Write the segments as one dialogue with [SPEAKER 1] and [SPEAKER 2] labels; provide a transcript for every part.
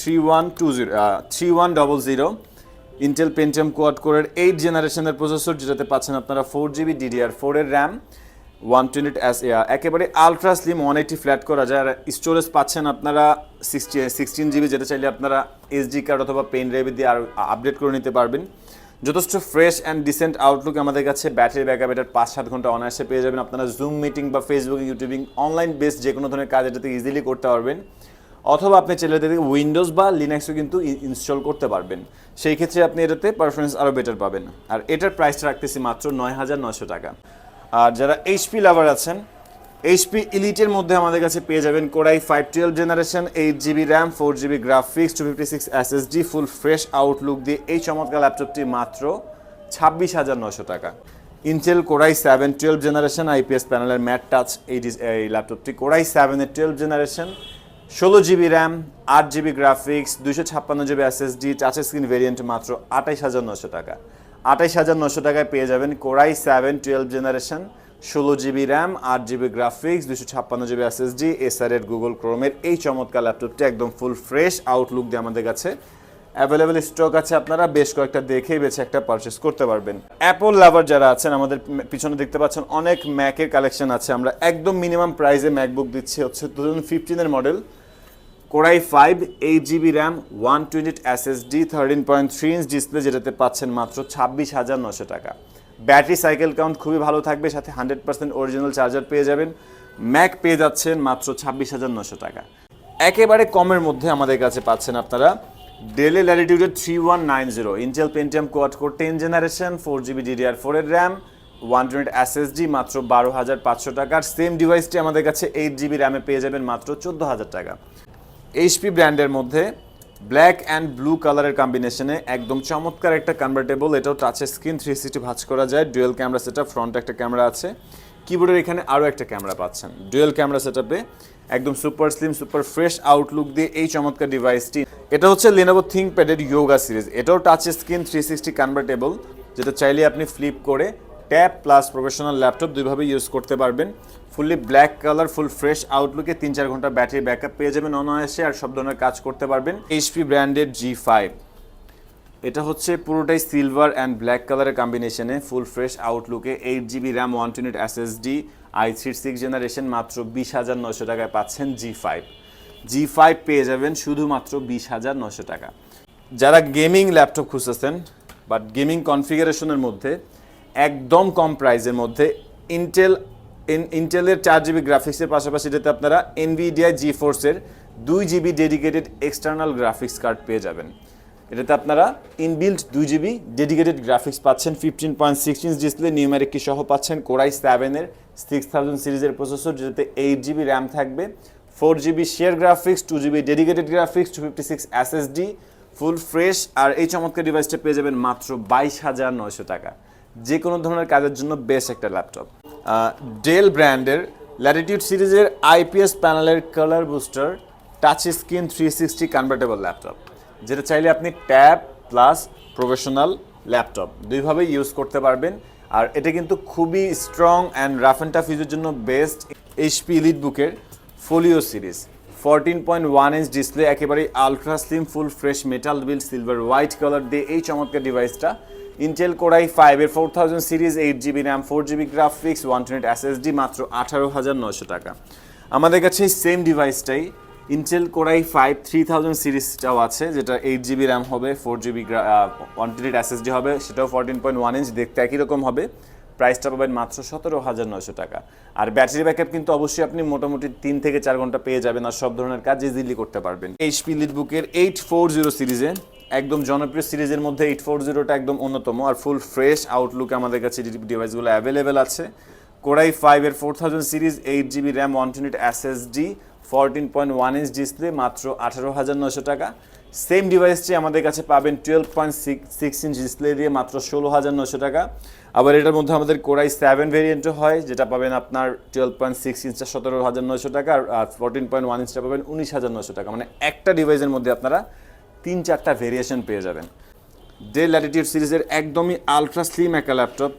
[SPEAKER 1] 3100 Intel Pentium quad কোরের 8 জেনারেশনের processor, যেটাতে পাচ্ছেন আপনারা 4GB DDR4 এর র্যাম, 128 একেবারে আলট্রা স্লিম 180 ফ্ল্যাট করা যায়। আর স্টোরেজ পাচ্ছেন আপনারা 16GB, যেটা চাইলে আপনারা এসডি কার্ড অথবা পেন ড্রাইভ দিয়ে আর আপডেট করে নিতে পারবেন। যথেষ্ট ফ্রেশ অ্যান্ড ডিসেন্ট আউটলুক আমাদের কাছে। ব্যাটারি ব্যাকআপ এটার 5-7 ঘন্টা অনায়াসে পেয়ে যাবেন। আপনারা জুম মিটিং বা ফেসবুক ইউটিউবিং অনলাইন বেসড যে কোনো ধরনের কাজ এটাতে ইজিলি করতে পারবেন, অথবা আপনি চাইলে থেকে উইন্ডোজ বা লিনাক্সও কিন্তু ইনস্টল করতে পারবেন। সেই ক্ষেত্রে আপনি এটাতে পারফরমেন্স আরও বেটার পাবেন। আর এটার প্রাইসটা রাখতেছি মাত্র 9,900 টাকা। আর যারা এইচপি লাভার আছেন, এইচপি ইলিটের মধ্যে আমাদের কাছে পেয়ে যাবেন core i 5 12 generation, 8GB RAM, 4GB graphics, 256 SSD, full fresh outlook দিয়ে এই চমৎকার ল্যাপটপটি মাত্র 26,900 টাকা। ইন্টেল কোরাই 7 12 জেনারেশন, আইপিএস প্যানেলের ম্যাট টাচ এই ল্যাপটপটি কোরাই 7-এর 12 generation, 16GB RAM, 8GB graphics, 256GB SSD, touch screen variant, মাত্র 28,900 টাকা। 28,900 টাকায় পেয়ে যাবেন core i 7 12 generation, 16GB RAM, 8GB graphics, 256GB SSD, এসারের গুগল ক্রোমের এই চমৎকার ল্যাপটপটি একদম ফুল ফ্রেশ আউটলুক দিয়ে আমাদের কাছে অ্যাভেলেবেল স্টক আছে। আপনারা বেশ কয়েকটা দেখেই বেছে একটা পারচেস করতে পারবেন। অ্যাপল লাভার যারা আছেন, আমাদের পিছনে দেখতে পাচ্ছেন অনেক ম্যাকের কালেকশন আছে। আমরা একদম মিনিমাম প্রাইসে ম্যাকবুক দিচ্ছি, হচ্ছে 2015-এর model, core i 5 8GB RAM, 128 SSD, 13.3 inch display, যেটাতে পাচ্ছেন মাত্র 26,900 টাকা। ব্যাটারি সাইকেল কাউন্ট খুবই ভালো থাকবে, সাথে 100% অরিজিনাল চার্জার পেয়ে যাবেন। ম্যাক পেয়ে যাচ্ছেন মাত্র 26,900 টাকা। একেবারে কমের মধ্যে আমাদের কাছে পাচ্ছেন আপনারা ডেল ল্যাটিটিউডের 3190 Intel Pentium quad core 10 generation, 4GB DDR4 এর র্যাম, 128 SSD, মাত্র 12,500 টাকার। সেম ডিভাইসটি আমাদের কাছে 8GB র্যামে পেয়ে যাবেন মাত্র 14,000 টাকা। এইচপি ব্র্যান্ডের মধ্যে ব্ল্যাক অ্যান্ড ব্লু কালারের কম্বিনেশনে একদম চমৎকার একটা কনভার্টেবল, এটাও টাচ স্ক্রিন 360 ভাঁজ করা যায়, ডুয়েল ক্যামেরা সেটআপ, ফ্রন্টে একটা ক্যামেরা আছে, কিবোর্ডের এখানে আরও একটা ক্যামেরা পাচ্ছেন। ডুয়েল ক্যামেরা সেটআপে একদম super slim super fresh outlook দিয়ে এই চমৎকার ডিভাইসটি। এটা হচ্ছে Lenovo ThinkPad-এর ইয়োগা সিরিজ, এটাও টাচ স্ক্রিন 360 কনভার্টেবল, যেটা চাইলে আপনি ফ্লিপ করে ট্যাব প্লাস প্রফেশনাল ল্যাপটপ দুইভাবে ইউজ করতে পারবেন। Fully black colour, full fresh আউটলুকে 3-4 ঘন্টা ব্যাটারি ব্যাকআপ পেয়ে যাবেন অনায়াসে, আর সব ধরনের কাজ করতে পারবেন। এইচপি ব্র্যান্ডের G5, এটা হচ্ছে পুরোটাই সিলভার অ্যান্ড ব্ল্যাক কালারের কম্বিনেশনে, ফুল ফ্রেশ আউটলুকে, 8GB RAM, 128 SSD, i3 6 generation, মাত্র 20,900 টাকায় পাচ্ছেন G5 পেয়ে যাবেন শুধুমাত্র 20,900 টাকা। যারা গেমিং ল্যাপটপ খুঁজতেছেন বাট গেমিং কনফিগারেশনের মধ্যে একদম কম প্রাইসের মধ্যে, ইন্টেলের 4GB গ্রাফিক্সের পাশাপাশি এটাতে আপনারা NVIDIA GeForce-এর 2GB dedicated external graphics card পেয়ে যাবেন। এটাতে আপনারা ইনবিল্ট 2GB ডেডিকেটেড গ্রাফিক্স পাচ্ছেন, 15.6 ইঞ্চ ডিসপ্লে, নিউমেরিক কি সহ পাচ্ছেন, কোরাই 7-এর 6000 সিরিজের প্রসেসর, যেটাতে 8GB র্যাম থাকবে, 4GB share graphics, 2GB dedicated graphics, 256 SSD, full fresh. আর এই চমৎকার ডিভাইসটা পেয়ে যাবেন মাত্র 22,900 টাকা। যে কোনো ধরনের কাজের জন্য বেস্ট একটা ল্যাপটপ। ডেল ব্র্যান্ডের ল্যাটিটিউড সিরিজের আইপিএস প্যানেলের colour booster touch screen 360 convertible laptop, যেটা চাইলে আপনি ট্যাব প্লাস প্রফেশনাল ল্যাপটপ দুইভাবে ইউজ করতে পারবেন। আর এটা কিন্তু খুবই strong and rough and tough ইউজের জন্য বেস্ট। এইচপি ইলিট বুকের ফোলিও সিরিজ 14.1 ইঞ্চ ডিসপ্লে, একেবারে ultra slim full fresh metal build silver white colour দিয়ে এই চমৎকার ডিভাইসটা। ইন্টেল কোরাই 5-এর 4000 series, 8GB RAM, 4GB graphics, 128 SSD, মাত্র 18,900 টাকা। আমাদের কাছে সেম ডিভাইসটাই ইন্টেল কোরাই 5 3000 সিরিজটাও আছে, যেটা 8GB র্যাম হবে, 4GB 128 SSD হবে, সেটাও 14.1 ইঞ্চ, দেখতে একই রকম হবে। প্রাইসটা পাবেন মাত্র 17,900 টাকা। আর ব্যাটারি ব্যাকআপ কিন্তু অবশ্যই আপনি মোটামুটি 3 থেকে 4 ঘন্টা পেয়ে যাবেন, আর সব ধরনের কাজ ইজিলি করতে পারবেন। এইচপি লিটবুকের 840 সিরিজে একদম জনপ্রিয় সিরিজের মধ্যে 840টা একদম অন্যতম, আর ফুল ফ্রেশ আউটলুক আমাদের কাছে ডিভাইসগুলো অ্যাভেলেবেল আছে। কোরাই 5-এর 4000 series, 8GB RAM, 128 SSD, 14.1 inch display, মাত্র 18,900 টাকা। সেম ডিভাইসটি আমাদের কাছে পাবেন 12.6 ইঞ্চ ডিসপ্লে দিয়ে মাত্র 16,900 টাকা। আবার এটার মধ্যে আমাদের কোরাই 7 ভেরিয়েন্টও হয়, যেটা পাবেন আপনার 12.6 ইঞ্চটা 17,900 টাকা, আর 14.1 ইঞ্চটা পাবেন 19,900 টাকা। মানে একটা ডিভাইসের মধ্যে আপনারা 3-4টা ভেরিয়েশন পেয়ে যাবেন। ডেল ল্যাটিটিউড সিরিজের একদমই আলট্রা স্লিম একটা ল্যাপটপ,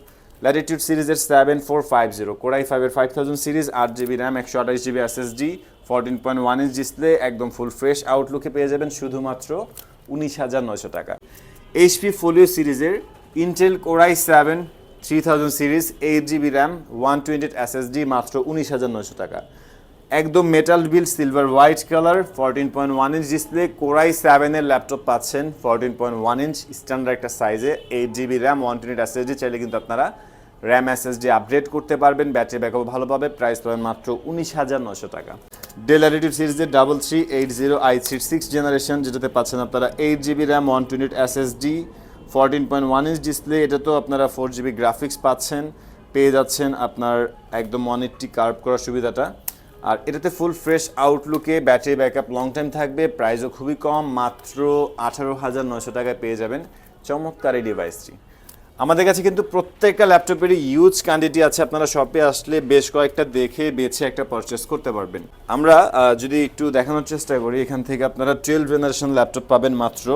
[SPEAKER 1] ল্যাটিটিউড সিরিজের 7450 কোরাই 5-এর 5000 series 8GB RAM 128GB SSD 14.1 inch display একদম ফুল ফ্রেশ আউটলুকে পেয়ে যাবেন শুধুমাত্র 19,900 টাকা। এইচপি ফোলিও সিরিজের Intel core i 7 3000 series 8GB RAM 128 SSD মাত্র 19,900 টাকা। একদম metal build silver white colour 14.1 inch display core i 7-এর ল্যাপটপ পাচ্ছেন 14.1 ইঞ্চ স্ট্যান্ডার্ড একটা সাইজে 8GB র্যাম 128 এসএসডি চাইলে কিন্তু আপনারা র্যাম এসএসডি আপগ্রেড করতে পারবেন, ব্যাটারি ব্যাকআপ ভালো পাবে, প্রাইস পাবেন মাত্র 19,900 টাকা। ডেল ল্যাটিটিউড সিরিজের 3380i6 জেনারেশন যেটাতে পাচ্ছেন আপনারা 8GB RAM 128 SSD 14.1 inch display, এটা তো আপনারা 4GB গ্রাফিক্স পাচ্ছেন, পেয়ে যাচ্ছেন আপনার একদম 180 কার্ভ করার সুবিধাটা। আর এটাতে ফুল ফ্রেশ আউটলুকে ব্যাটারি ব্যাকআপ লং টাইম থাকবে, প্রাইসও খুবই কম, মাত্র 18,900 টাকায় পেয়ে যাবেন চমৎকার এই ডিভাইসটি। আমাদের কাছে কিন্তু প্রত্যেকটা ল্যাপটপেরই ইউজ কোয়ান্টিটি আছে, আপনারা শপে আসলে বেশ কয়েকটা দেখে বেছে একটা পারচেস করতে পারবেন। আমরা যদি একটু দেখানোর চেষ্টা করি, এখান থেকে আপনারা 12 জেনারেশন ল্যাপটপ পাবেন মাত্র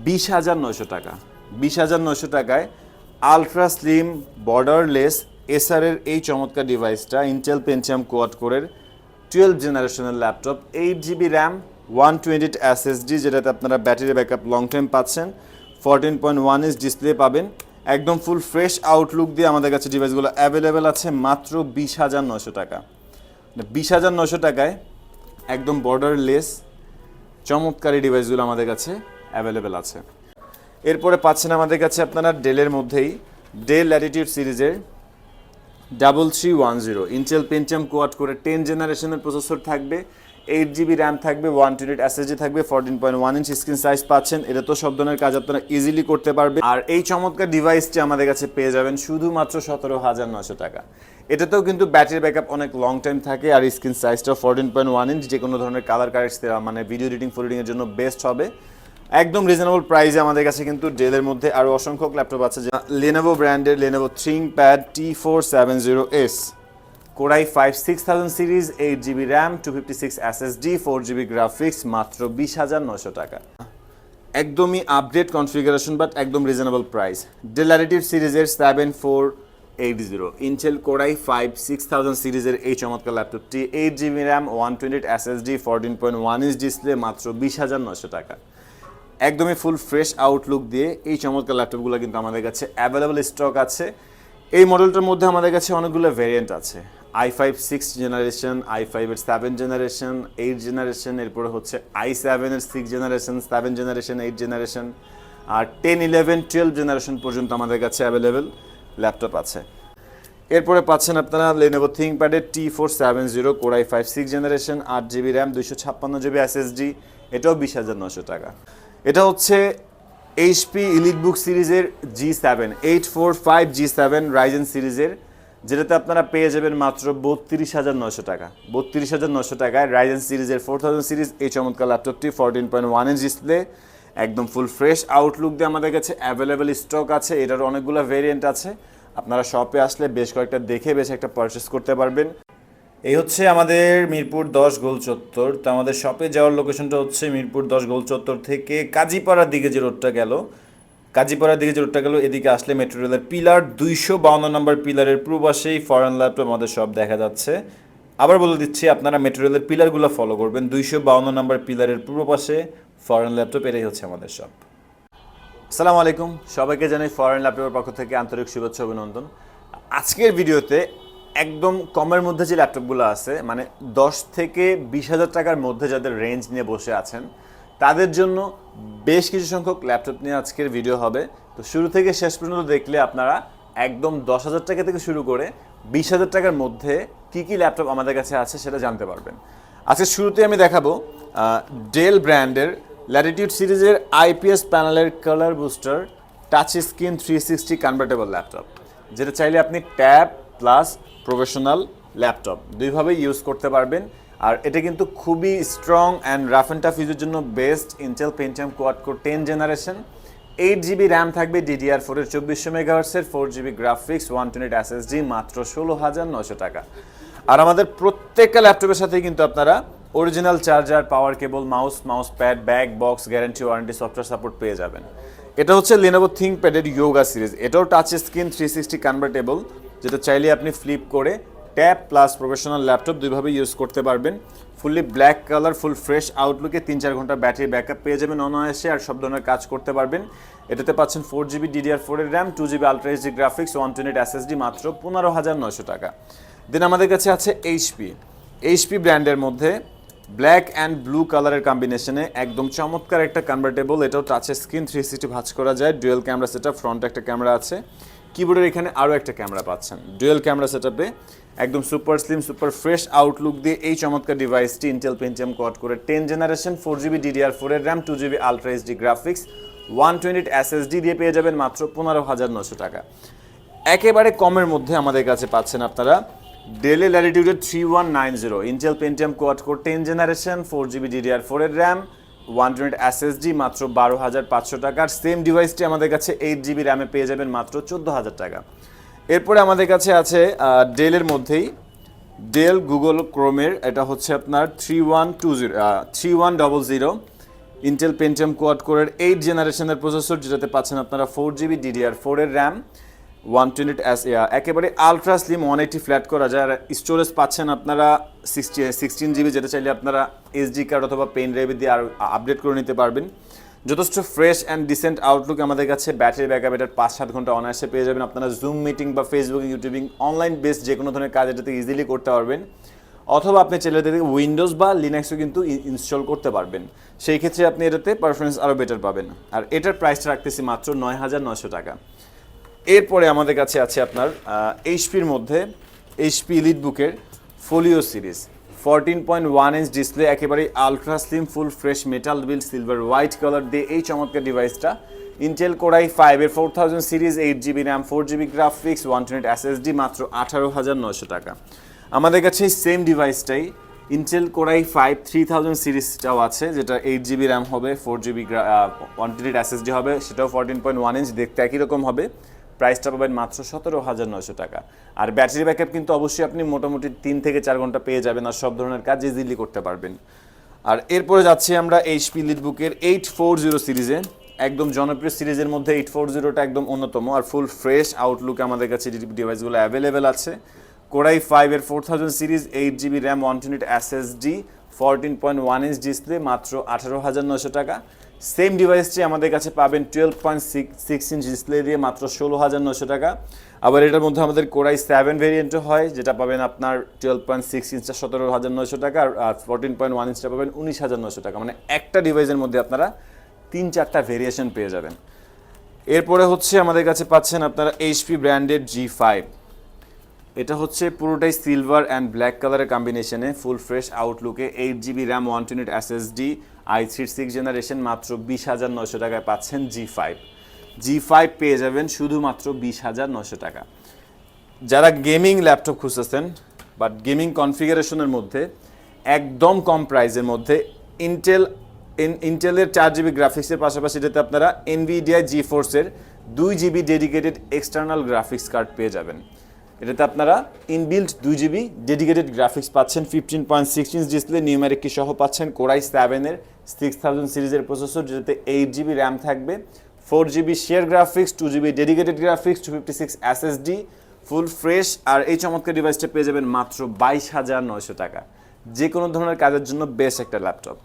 [SPEAKER 1] 20,900 টাকা। 20,900 টাকায় আলট্রা স্লিম বর্ডারলেস এসারের এই চমৎকার ডিভাইসটা ইন্টেল পেন্টিয়াম কোয়াড কোরের 12 জেনারেশনের ল্যাপটপ 8GB র্যাম 128 এসএসডি যেটাতে আপনারা ব্যাটারি ব্যাকআপ লং টাইম পাচ্ছেন, 14.1 ইঞ্চ ডিসপ্লে পাবেন, একদম ফুল ফ্রেশ আউটলুক দিয়ে আমাদের কাছে ডিভাইসগুলো অ্যাভেলেবেল আছে মাত্র 20,900 টাকা। 20,900 টাকায় একদম বর্ডারলেস চমৎকার এই ডিভাইসগুলো আমাদের কাছে অ্যাভেলেবেল আছে। এরপরে পাচ্ছেন আমাদের কাছে আপনারা ডেলের মধ্যেই ডেল ল্যাটিটিউড সিরিজের 3310 ইন্টেল পেন্টিয়াম কোয়াড করে 10 জেনারেশনের প্রসেসর থাকবে, 8GB র্যাম থাকবে, 128 এসএসডি থাকবে, 14.1 ইঞ্চ স্ক্রিন সাইজ পাচ্ছেন, এটা তো সব ধরনের কাজ আপনারা ইজিলি করতে পারবেন। আর এই চমৎকার ডিভাইসটি আমাদের কাছে পেয়ে যাবেন শুধুমাত্র 17,900 টাকা। এটাতেও কিন্তু ব্যাটারি ব্যাকআপ অনেক লং টাইম থাকে আর স্ক্রিন সাইজটা 14.1 ইঞ্চ, যে কোনো ধরনের কালার কারেক্ট মানে ভিডিও এডিটিং ফটো এডিটিংয়ের জন্য বেস্ট হবে। একদম রিজনেবল প্রাইসে আমাদের কাছে কিন্তু ডেলের মধ্যে আরও অসংখ্য ল্যাপটপ আছে, লেনোভো ব্র্যান্ডের Lenovo ThinkPad T470S core i 5-6000 series 8GB RAM 256 SSD 4GB graphics মাত্র 20,900 টাকা। একদমই আপডেট কনফিগারেশন বাট একদম রিজনেবল প্রাইস। ডেল ল্যাটিটিউড সিরিজের 7480 ইন্টেল কোরাই 5-6000 সিরিজের এই চমৎকার ল্যাপটপটি 8GB RAM 128 SSD 14.1 inch display মাত্র 20,900 টাকা। একদমই ফুল ফ্রেশ আউটলুক দিয়ে এই চমৎকার ল্যাপটপগুলো কিন্তু আমাদের কাছে অ্যাভেলেবল স্টক আছে। এই মডেলটার মধ্যে আমাদের কাছে অনেকগুলো ভেরিয়েন্ট আছে, i5 6 জেনারেশন, i5-এর 7 জেনারেশন, 8 জেনারেশন, এরপরে হচ্ছে i7-এর 6 জেনারেশন, 7 জেনারেশন, 8 জেনারেশন, আর 10, 11, 12 জেনারেশন পর্যন্ত আমাদের কাছে অ্যাভেলেবেল ল্যাপটপ আছে। এরপরে পাচ্ছেন আপনারা লেনোভো থিংকপ্যাডের T470 core i 5-6 generation 8GB RAM 256GB SSD, এটাও 20,900 টাকা। এটা হচ্ছে এইচপি ইলিটবুক সিরিজের G7 845 G7 রাইজেন সিরিজের, যেটাতে আপনারা পেয়ে যাবেন মাত্র 32,900 টাকা। 32,900 টাকায় রাইজেন সিরিজের 4000 সিরিজ এই চমৎকার ল্যাপটপটি 14.1 ইঞ্চ ডিসপ্লে, একদম ফুল ফ্রেশ আউটলুক দিয়ে আমাদের কাছে অ্যাভেলেবেল স্টক আছে। এটার অনেকগুলো ভেরিয়েন্ট আছে, আপনারা শপে আসলে বেশ কয়েকটা দেখে বেশ একটা পারচেস করতে পারবেন। এই হচ্ছে আমাদের মিরপুর 10 গোল চত্বর। তো আমাদের শপে যাওয়ার লোকেশনটা হচ্ছে মিরপুর 10 গোল চত্বর থেকে কাজীপাড়ার দিকে যে রোডটা গেল, এদিকে আসলে মেট্রো রেলের পিলার 252 নম্বর পিলারের পূর্ব পাশেই ফরেন ল্যাপটপ আমাদের শপ দেখা যাচ্ছে। আবার বলে দিচ্ছি, আপনারা মেট্রো রেলের পিলারগুলো ফলো করবেন, 252 নম্বর পিলারের পূর্ব পাশে ফরেন ল্যাপটপ, এটাই হচ্ছে আমাদের শপ। আসসালামু আলাইকুম, সবাইকে জানাই ফরেন ল্যাপটপের পক্ষ থেকে আন্তরিক শুভেচ্ছা অভিনন্দন। আজকের ভিডিওতে একদম কমের মধ্যে যে ল্যাপটপগুলো আছে, মানে 10 থেকে 20,000 টাকার মধ্যে যাদের রেঞ্জ নিয়ে বসে আছেন, তাদের জন্য বেশ কিছু সংখ্যক ল্যাপটপ নিয়ে আজকের ভিডিও হবে। তো শুরু থেকে শেষ পর্যন্ত দেখলে আপনারা একদম 10,000 টাকা থেকে শুরু করে 20,000 টাকার মধ্যে কী কী ল্যাপটপ আমাদের কাছে আছে সেটা জানতে পারবেন। আজকে শুরুতে আমি দেখাবো ডেল ব্র্যান্ডের ল্যাটিটিউড সিরিজের আইপিএস প্যানেলের colour booster touch screen 360 convertible laptop, যেটা চাইলে আপনি ট্যাব প্লাস প্রফেশনাল ল্যাপটপ দুইভাবেই ইউজ করতে পারবেন। আর এটা কিন্তু খুবই strong and rough and tough ইউজের জন্য best. Intel Pentium quad core 10 generation, 8GB RAM থাকবে, DDR4-এর 2400 মেগাহার্টসের, 4GB গ্রাফিক্স, 128 এসএসডি, মাত্র 16,900 টাকা। আর আমাদের প্রত্যেকটা ল্যাপটপের সাথেই কিন্তু আপনারা original charger, power cable, mouse pad, bag, box, guarantee, warranty, software support পেয়ে যাবেন। এটা হচ্ছে Lenovo ThinkPad-এর ইয়োগা সিরিজ। এটাও টাচ স্ক্রিন 360 কনভার্টেবল, যেটা চাইলে আপনি ফ্লিপ করে ট্যাব প্লাস প্রফেশনাল ল্যাপটপ দুইভাবে ইউজ করতে পারবেন। Fully black colour, full fresh আউটলুকে 3-4 ঘন্টা ব্যাটারি ব্যাকআপ পেয়ে যাবেন অনায়াসে, আর সব ধরনের কাজ করতে পারবেন। এটাতে পাচ্ছেন 4GB DDR4 এর RAM, 2GB ultra HD graphics, 128 SSD, মাত্র 15,900 টাকা। দেন আমাদের কাছে আছে এইচপি ব্র্যান্ডের মধ্যে ব্ল্যাক অ্যান্ড ব্লু কালারের কম্বিনেশনে একদম চমৎকার একটা কনভার্টেবল। এটাও টাচ স্ক্রিন 360 ভাঁজ করা যায়, ডুয়েল ক্যামেরা সেটআপ, ফ্রন্টে একটা ক্যামেরা আছে, কিবোর্ডের এখানে আরও একটা ক্যামেরা পাচ্ছেন। ডুয়েল ক্যামেরা সেটআপে একদম super slim, super fresh outlook দিয়ে এই চমৎকার ডিভাইসটি ইন্টেল পেন্টিয়াম কোয়াড করে 10 জেনারেশন, 4GB DDR4 এর RAM, 2GB ultra HD graphics, 128 SSD দিয়ে পেয়ে যাবেন মাত্র 15,900 টাকা। একেবারে কমের মধ্যে আমাদের কাছে পাচ্ছেন আপনারা ডেলের ল্যাটিটিউডের 3190 Intel Pentium quad core 10 generation, 4GB DDR4 এর র্যাম, 128 SSD, মাত্র 12,500 টাকার সেম ডিভাইসটি আমাদের কাছে 8GB র্যামে পেয়ে যাবেন মাত্র 14,000 টাকা। এরপরে আমাদের কাছে আছে ডেলের মধ্যেই ডেল গুগল ক্রোমের, এটা হচ্ছে আপনার 3100 ইন্টেল পেন্টিয়াম কোয়াড কোরের 8 জেনারেশনের প্রসেসর, যেটাতে পাচ্ছেন আপনারা 4GB DDR4 এর র্যাম, 128 একেবারে আলট্রা স্লিম 180 ফ্ল্যাট করা যায়, আর স্টোরেজ পাচ্ছেন আপনারা 16GB, যেটা চাইলে আপনারা এসডি কার্ড অথবা পেন ড্রাইভে দিয়ে আর আপডেট করে নিতে পারবেন। যথেষ্ট ফ্রেশ অ্যান্ড ডিসেন্ট আউটলুক আমাদের কাছে, ব্যাটারি ব্যাকআপ এটার 5-7 ঘন্টা অনায়াসে পেয়ে যাবেন। আপনারা জুম মিটিং বা ফেসবুকিং, ইউটিউবিং, অনলাইন বেসড যে কোনো ধরনের কাজ এটাতে ইজিলি করতে পারবেন, অথবা আপনি চাইলে এটাতে উইন্ডোজ বা লিনাক্সও কিন্তু ইনস্টল করতে পারবেন। সেই ক্ষেত্রে আপনি এটাতে পারফরমেন্স আরও বেটার পাবেন। আর এটার প্রাইসটা রাখতেছি মাত্র 9,900 টাকা। এরপরে আমাদের কাছে আছে আপনার এইচপির মধ্যে এইচপি এলিটবুকের ফোলিও সিরিজ, 14.1 ইঞ্চ ডিসপ্লে, একেবারে ultra slim, full fresh metal build, silver white colour দিয়ে এই চমৎকার ডিভাইসটা ইন্টেল কোর i5 এর 4000 series, 8GB RAM, 4GB graphics, 128 SSD, মাত্র 18,900 টাকা। আমাদের কাছে সেম ডিভাইসটাই ইন্টেল কোর i5 3000 সিরিজটাও আছে, যেটা 8GB র্যাম হবে, 4GB 128 SSD হবে, সেটাও 14.1 ইঞ্চ, দেখতে একই রকম হবে। প্রাইসটা পাবেন মাত্র 17,900 টাকা। আর ব্যাটারি ব্যাকআপ কিন্তু অবশ্যই আপনি মোটামুটি 3 থেকে 4 ঘন্টা পেয়ে যাবেন, আর সব ধরনের কাজ ইজিলি করতে পারবেন। আর এরপরে যাচ্ছি আমরা এইচপি এলিটবুকের 840 সিরিজে, একদম জনপ্রিয় সিরিজের মধ্যে 840টা একদম অন্যতম, আর ফুল ফ্রেশ আউটলুক আমাদের কাছে ডিভাইসগুলো অ্যাভেলেবেল আছে। কোর i5 এর 4000 series, 8GB RAM, 128 SSD, 14.1 inch display, মাত্র 18,900 টাকা। সেম ডিভাইসটি আমাদের কাছে পাবেন 12.6 ইঞ্চ ডিসপ্লে দিয়ে মাত্র 16,900 টাকা। আবার এটার মধ্যে আমাদের কোর i7 ভেরিয়েন্টও হয়, যেটা পাবেন আপনার 12.6 ইঞ্চটা 17,900 টাকা, আর 14.1 ইঞ্চটা পাবেন 19,900 টাকা। মানে একটা ডিভাইসের মধ্যে আপনারা 3-4টা ভেরিয়েশন পেয়ে যাবেন। এরপরে হচ্ছে আমাদের কাছে পাচ্ছেন আপনারা এইচপি ব্র্যান্ডের G5, এটা হচ্ছে পুরোটাই সিলভার অ্যান্ড ব্ল্যাক কালারের কম্বিনেশনে, ফুল ফ্রেশ আউটলুকে, 8GB RAM, 128 SSD, i3 6 generation, মাত্র 20,900 টাকায় পাচ্ছেন G5 পেয়ে যাবেন শুধুমাত্র 20,900 টাকা। যারা গেমিং ল্যাপটপ খুঁজতেছেন বাট গেমিং কনফিগারেশনের মধ্যে একদম কম প্রাইসের মধ্যে ইন্টেলের 4GB গ্রাফিক্সের পাশাপাশি এটাতে আপনারা NVIDIA GeForce-এর 2GB dedicated external graphics card পেয়ে যাবেন। এটাতে আপনারা ইনবিল্ট 2GB ডেডিকেটেড গ্রাফিক্স পাচ্ছেন, 15.6 ইঞ্চ ডিসপ্লে, নিউমেরিক কি সহ পাচ্ছেন, কোর i7 এর 6000 সিরিজের প্রসেসর, যেটাতে 8GB র্যাম থাকবে, 4GB share graphics, 2GB dedicated graphics, 256 SSD, full fresh. আর এই চমৎকার ডিভাইসটা পেয়ে যাবেন মাত্র 22,900 টাকা। যে কোনো ধরনের কাজের জন্য বেস্ট একটা ল্যাপটপ।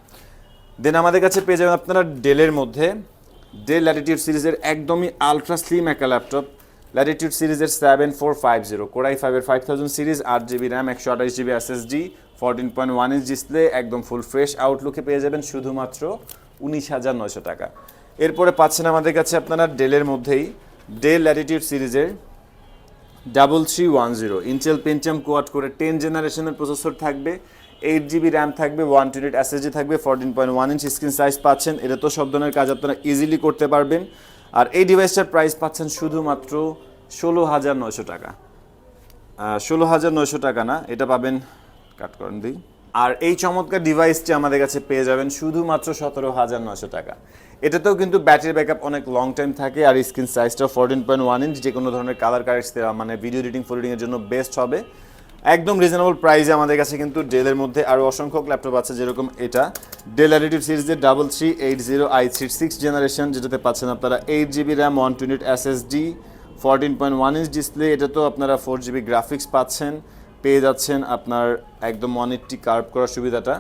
[SPEAKER 1] দেন আমাদের কাছে পেয়ে যাবেন আপনারা ডেলের মধ্যে ডেল ল্যাটিটিউড সিরিজের একদমই আলট্রা স্লিম একটা ল্যাপটপ, ল্যাটিটিউড সিরিজের 7450, কোর i5 এর 5000 series, 8GB RAM, 128GB SSD, 14.1 inch display, একদম ফুল ফ্রেশ আউটলুকে পেয়ে যাবেন শুধুমাত্র 19,900 টাকা। এরপরে পাচ্ছেন আমাদের কাছে আপনারা ডেলের মধ্যেই ডেল ল্যাটিটিউড সিরিজের 3310 ইন্টেল পেন্টিয়াম কোয়াড করে 10 জেনারেশনের প্রসেসর থাকবে, 8GB র্যাম থাকবে, 128 SSD থাকবে, 14.1 ইঞ্চ স্ক্রিন সাইজ পাচ্ছেন। এটা তো সব ধরনের কাজ আপনারা ইজিলি করতে পারবেন। আর এই ডিভাইসটার প্রাইস পাচ্ছেন শুধুমাত্র 16,900 টাকা। 16,900 টাকা না, এটা পাবেন, কাট করেন দিই। আর এই চমৎকার ডিভাইসটি আমাদের কাছে পেয়ে যাবেন শুধুমাত্র 17,900 টাকা। এটাতেও কিন্তু ব্যাটারি ব্যাকআপ অনেক লং টাইম থাকে, আর স্ক্রিন সাইজটা 14.1 ইঞ্চ, যে কোনো ধরনের কালার কারেক্ট মানে ভিডিও এডিটিং, ফটো এডিটিংয়ের জন্য বেস্ট হবে। একদম রিজনেবল প্রাইসে আমাদের কাছে কিন্তু ডেলের মধ্যে আরও অসংখ্য ল্যাপটপ আছে, যেরকম এটা ডেল ল্যাটিটিউড সিরিজের 3380i6 জেনারেশন, যেটাতে পাচ্ছেন আপনারা 8GB RAM, 128 SSD, 14.1 inch display. এটা তো আপনারা 4GB গ্রাফিক্স পাচ্ছেন, পেয়ে যাচ্ছেন আপনার একদম 180 কার্ভ করার সুবিধাটা।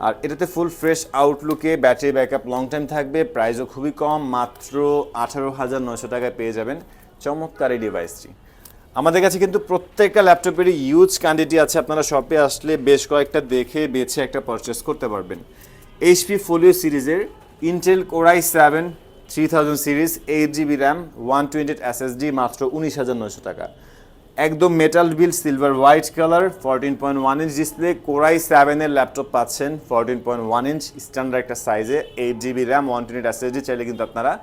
[SPEAKER 1] আর এটাতে ফুল ফ্রেশ আউটলুকে ব্যাটারি ব্যাকআপ লং টাইম থাকবে, প্রাইসও খুবই কম, মাত্র 18,900 টাকায় পেয়ে যাবেন চমৎকার এই ডিভাইসটি। আমাদের কাছে কিন্তু প্রত্যেকটা ল্যাপটপেরই ইউজ কোয়ান্টিটি আছে, আপনারা শপে আসলে বেশ কয়েকটা দেখে বেছে একটা পারচেস করতে পারবেন। এইচপি ফোলিও সিরিজের Intel core i7 3000 series, 8GB RAM, 128 SSD, মাত্র 19,900 টাকা। একদম metal build silver white colour, 14.1 inch display, core i7 এর ল্যাপটপ পাচ্ছেন 14.1 ইঞ্চ স্ট্যান্ডার্ড একটা সাইজে, 8GB র্যাম, 128 SSD। চাইলে কিন্তু আপনারা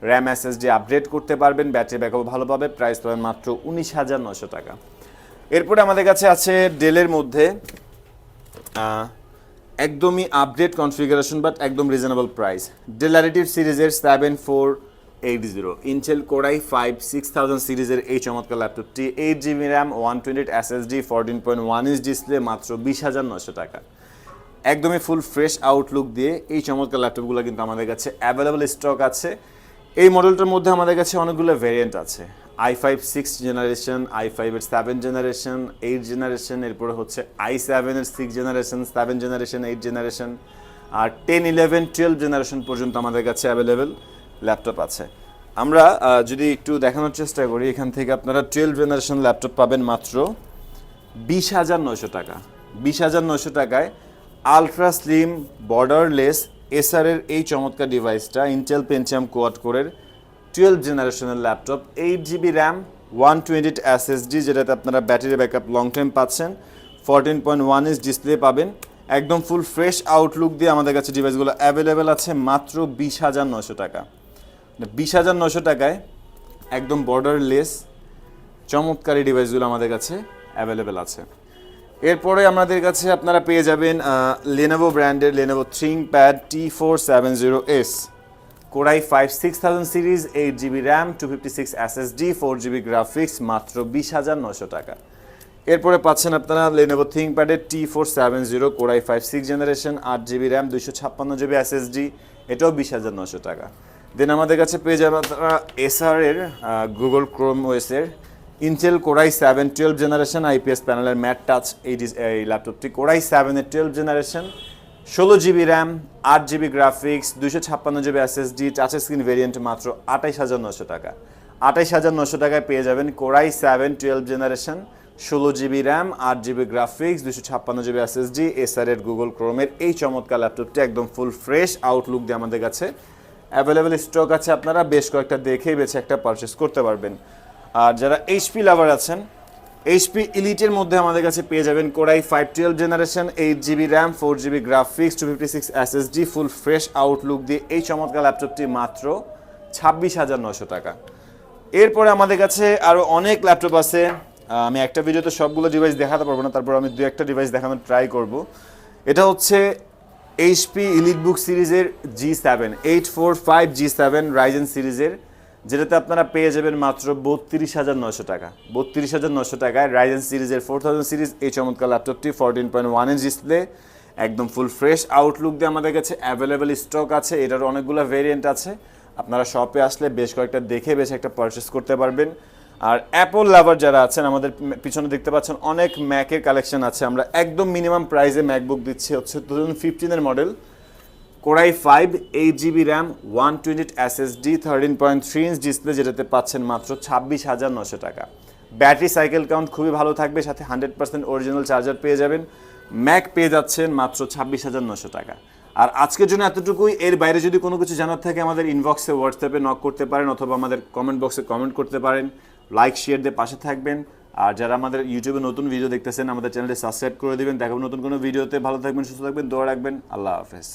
[SPEAKER 1] র্যাম SSD আপগ্রেড করতে পারবেন, ব্যাটারি ব্যাকআপ ভালো পাবে, প্রাইস পাবেন মাত্র 19,900 টাকা। এরপরে আমাদের কাছে আছে ডেলের মধ্যে একদমই আপডেট কনফিগারেশন বাট একদম রিজনেবল প্রাইস, ডেল ল্যাটিটিউড সিরিজের 7480 ইন্টেল কোর i5 6000 সিরিজের এই চমৎকার ল্যাপটপটি, 8GB RAM, 128 SSD, 14.1 inch display, মাত্র 20,900 টাকা। একদমই ফুল ফ্রেশ আউটলুক দিয়ে এই চমৎকার ল্যাপটপগুলো কিন্তু আমাদের কাছে অ্যাভেলেবল স্টক আছে। এই মডেলটার মধ্যে আমাদের কাছে অনেকগুলো ভেরিয়েন্ট আছে, i5 6 জেনারেশন, i5 এর 7 জেনারেশন, 8 জেনারেশন, এরপরে হচ্ছে i7 এর 6 জেনারেশন, 7 জেনারেশন, 8 জেনারেশন, আর 10, 11, 12 জেনারেশন পর্যন্ত আমাদের কাছে অ্যাভেলেবেল ল্যাপটপ আছে। আমরা যদি একটু দেখানোর চেষ্টা করি, এখান থেকে আপনারা 12 জেনারেশন ল্যাপটপ পাবেন মাত্র 20,900 টাকা। 20,900 টাকায় আলট্রা স্লিম বর্ডারলেস এসারের এই চমৎকার ডিভাইসটা, ইন্টেল পেন্টিয়াম কোয়াড কোরের 12 জেনারেশনের ল্যাপটপ, 8GB র্যাম, 128 SSD, যেটাতে আপনারা ব্যাটারি ব্যাকআপ লং টাইম পাচ্ছেন, 14.1 ইঞ্চ ডিসপ্লে পাবেন। একদম ফুল ফ্রেশ আউটলুক দিয়ে আমাদের কাছে ডিভাইসগুলো অ্যাভেলেবেল আছে মাত্র 20,900 টাকা। 20,900 টাকায় একদম বর্ডারলেস চমৎকার এই ডিভাইসগুলো আমাদের কাছে অ্যাভেলেবেল আছে। এরপরে আমাদের কাছে আপনারা পেয়ে যাবেন লেনোভো ব্র্যান্ডের Lenovo ThinkPad T470S, core i5 6000 series, 8GB RAM, 256 SSD, 4GB graphics, মাত্র 20,900 টাকা। এরপরে পাচ্ছেন আপনারা লেনোভো থিংকপ্যাডের T470 core i5 6 generation, 8GB RAM, 256GB SSD, এটাও 20,900 টাকা। দেন আমাদের কাছে পেয়ে যাবেন আপনারা এসারের গুগল ক্রোম ওএসের Intel core i7 12 generation, IPS প্যানেলের ম্যাট টাচ এই ল্যাপটপটি, কোর i7 এর 12 generation, 16GB RAM, 8GB graphics, 256GB SSD, touch screen variant, মাত্র 28,900 টাকা। 28,900 টাকায় পেয়ে যাবেন core i7 12 generation, 16GB RAM, 8GB graphics, 256GB SSD, এসারের গুগল ক্রোমের এই চমৎকার ল্যাপটপটি একদম ফুল ফ্রেশ আউটলুক দিয়ে আমাদের কাছে অ্যাভেলেবেল স্টক আছে, আপনারা বেশ কয়েকটা দেখেই বেছে একটা পারচেস করতে পারবেন। আর যারা এইচপি লাভার আছেন, এইচপি ইলিটের মধ্যে আমাদের কাছে পেয়ে যাবেন core i5 12 generation, 8GB RAM, 4GB graphics, 256 SSD, full fresh outlook দিয়ে এই চমৎকার ল্যাপটপটি মাত্র 26,900 টাকা। এরপরে আমাদের কাছে আরও অনেক ল্যাপটপ আছে, আমি একটা ভিডিওতে সবগুলো ডিভাইস দেখাতে পারবো না, তারপর আমি 2-1টা ডিভাইস দেখানোর ট্রাই করব। এটা হচ্ছে এইচপি ইলিটবুক সিরিজের G7 845 G7 রাইজেন সিরিজের, যেটাতে আপনারা পেয়ে যাবেন মাত্র 32,900 টাকা। 32,900 টাকায় রাইজেন সিরিজের 4000 সিরিজ এই চমৎকার ল্যাপটপটি, 14.1 ইঞ্চ ডিসপ্লে, একদম ফুল ফ্রেশ আউটলুক দিয়ে আমাদের কাছে অ্যাভেলেবেল স্টক আছে। এটার অনেকগুলো ভেরিয়েন্ট আছে, আপনারা শপে আসলে বেশ কয়েকটা দেখে বেশ একটা পারচেস করতে পারবেন। আর অ্যাপল লাভার যারা আছেন, আমাদের পিছনে দেখতে পাচ্ছেন অনেক ম্যাকের কালেকশন আছে। আমরা একদম মিনিমাম প্রাইসে ম্যাকবুক দিচ্ছি, হচ্ছে 2015 model, core i5 8GB RAM, 128 SSD, 13.3 inch display, যেটাতে পাচ্ছেন মাত্র 26,900 টাকা। ব্যাটারি সাইকেল কাউন্ট খুবই ভালো থাকবে, সাথে 100% অরিজিনাল চার্জার পেয়ে যাবেন। ম্যাক পেয়ে যাচ্ছেন মাত্র 26,900 টাকা। আর আজকের জন্য এতটুকুই। এর বাইরে যদি কোনো কিছু জানার থাকে আমাদের ইনবক্সে হোয়াটসঅ্যাপে নক করতে পারেন, অথবা আমাদের কমেন্ট বক্সে কমেন্ট করতে পারেন। লাইক শেয়ার দিয়ে পাশে থাকবেন। আর যারা আমাদের ইউটিউবে নতুন ভিডিও দেখতেছেন, আমাদের চ্যানেলটি সাবস্ক্রাইব করে দিবেন। দেখাবো নতুন কোনো ভিডিওতে। ভালো থাকবেন, সুস্থ থাকবেন, দোয়া রাখবেন। আল্লাহ হাফেজ।